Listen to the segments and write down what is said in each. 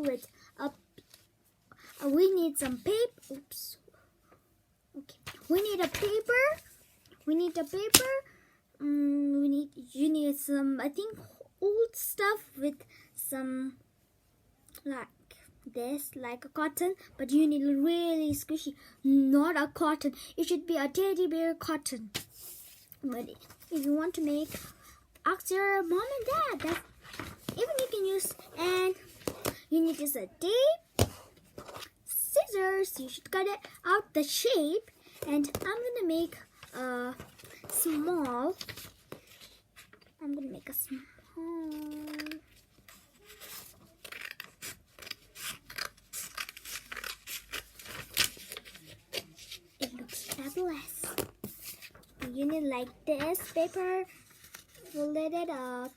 with a. We need some paper. Oops. Okay. We need a paper. We need a paper. You need some, I think, old stuff with some like this, like a cotton, but you need really squishy, not a cotton. It should be a teddy bear cotton. But if you want to make, ask your mom and dad. Even you can use, and you need just a tape, scissors. You should cut it out the shape, and I'm gonna make a small. I'm gonna make a small. It looks fabulous. You need like this paper. Fold it up.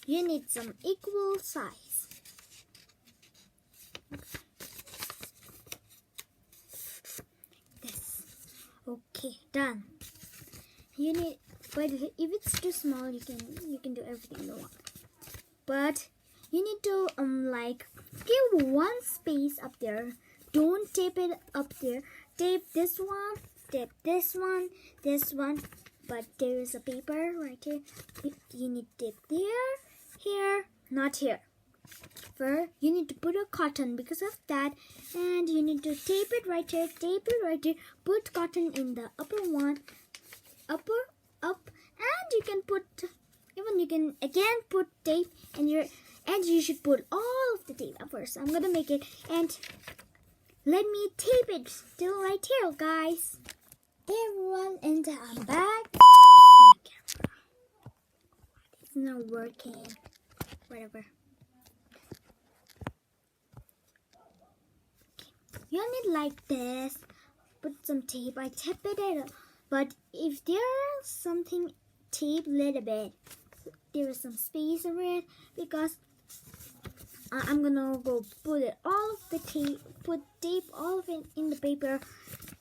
You need some equal size. This. Okay, done. You need, but if it's too small, you can do everything you want. But you need to like give one space up there. Don't tape it up there. Tape this one, tape this one, this one. But there is a paper right here. You need tape there. Here, not here. First, you need to put a cotton because of that, and you need to tape it right here, tape it right here, put cotton in the upper one, up, and you can put, even you can again put tape, and you should put all of the tape up first. I'm gonna make it, and let me tape it still right here, guys. Hey everyone, and I'm back. It's not working. Whatever. Okay. You need like this. Put some tape. I tap it up. But if there's something tape little bit, there is some space over it because I'm gonna go put it all of the tape. Put tape all of it in the paper,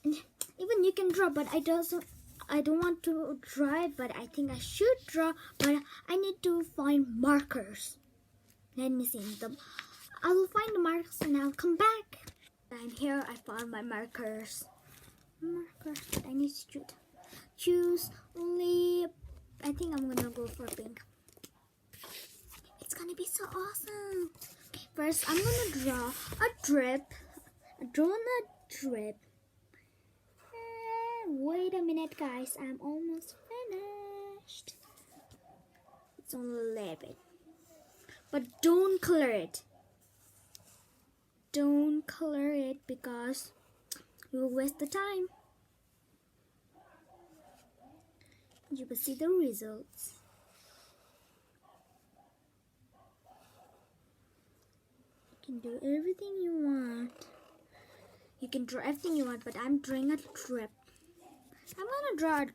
and even you can draw. But I don't want to draw it, but I think I should draw. But I need to find markers. Let me see them. I will find the markers and I'll come back. And here I found my markers. Markers. I need to choose only. I think I'm gonna go for pink. It's gonna be so awesome. First, I'm gonna draw a drip. Draw a drip. Wait a minute, guys. I'm almost finished. It's only a little bit. But don't color it. Don't color it because you will waste the time. You will see the results. You can do everything you want. You can draw everything you want, but I'm drawing a drip. I'm gonna draw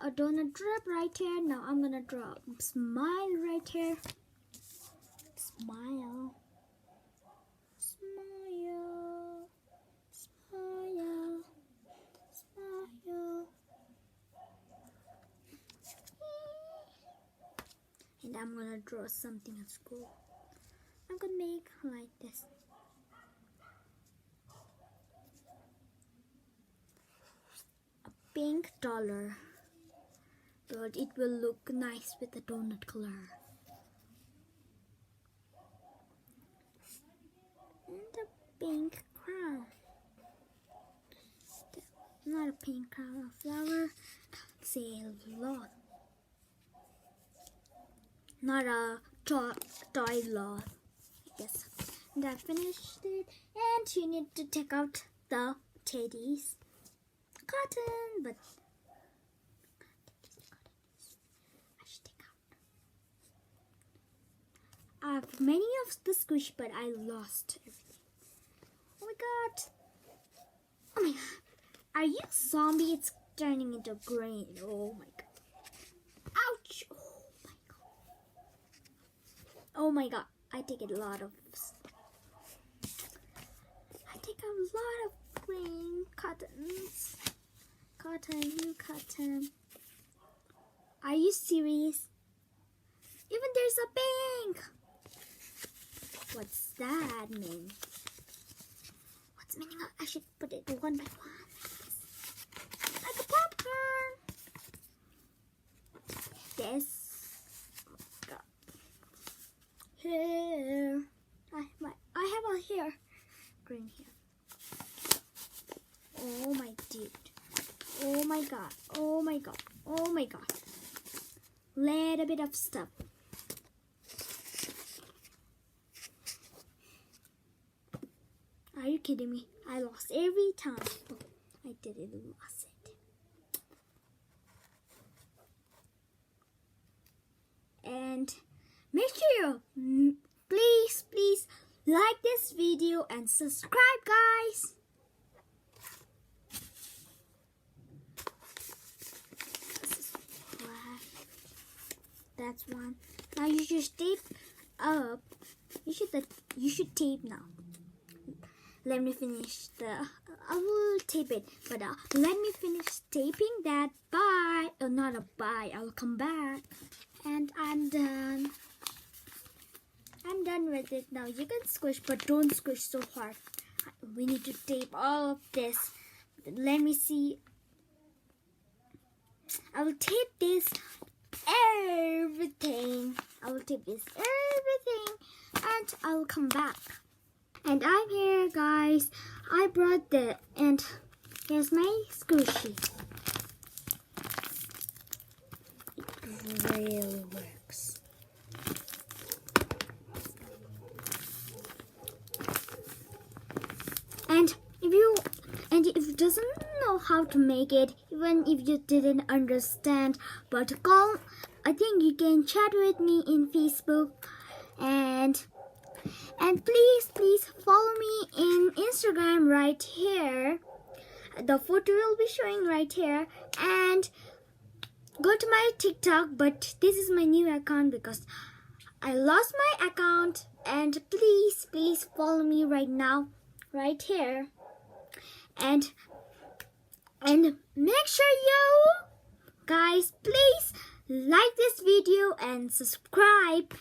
a donut drip right here. Now I'm gonna draw a smile right here. Smile. Smile. Smile. Smile. And I'm gonna draw something at school. I'm gonna make like this. A pink dollar. But it will look nice with the donut color. And a pink crown. Not a pink crown, a flower. Say a lot. Not a toy lot. Yes. And I finished it. And you need to take out the teddies. Cotton, but I should take out. I have many of the squish, but I lost everything. Oh my god. Oh my god. Are you a zombie? It's turning into green. Oh my god. Ouch. Oh my god. Oh my god. I take a lot of. I take a lot of green cottons. New cotton. Are you serious? Even there's a pink. What's that mean? What's meaning of I should put it one by one. Like a popcorn. This. Here. I have a hair. Green hair. Oh my dude. Oh my god. Oh my god. Oh my god. Little bit of stuff. Are you kidding me? I lost every time. Oh, I didn't lose it. And make sure you please like this video and subscribe, guys. That's one. Now you should tape up. You should tape now. Let me finish I will tape it, but let me finish taping that. Bye. Oh, not a bye. I'll come back. And I'm done. I'm done with it now. You can squish, but don't squish so hard. We need to tape all of this. Let me see. I will tape this everything. I will tape this everything, and I will come back. And I'm here, guys. I brought and here's my squishy. It really works. And if you doesn't know how to make it, even if you didn't understand, but I think you can chat with me in Facebook, and please follow me in Instagram right here. The photo will be showing right here, and go to my TikTok, but this is my new account because I lost my account. And please follow me right now, right here, and make sure you guys please like this video and subscribe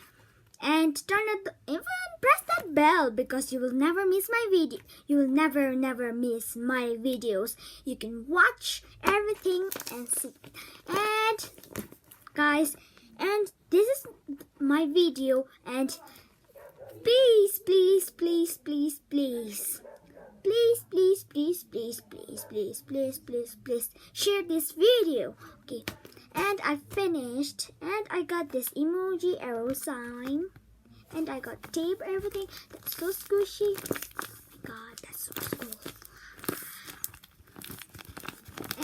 and even press that bell, because you will never miss my video. You will never miss my videos. You can watch everything and see. And guys, and this is my video, and please share this video. Okay, and I finished, and I got this emoji arrow sign, and I got tape, everything. That's so squishy. Oh my god, that's so cool.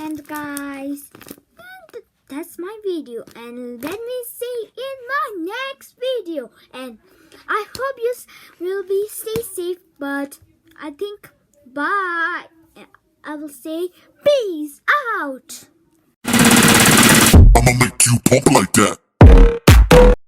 And guys, that's my video, and let me see in my next video. And I hope you will stay safe, but I think bye. I will say peace out. I'ma make you pump like that.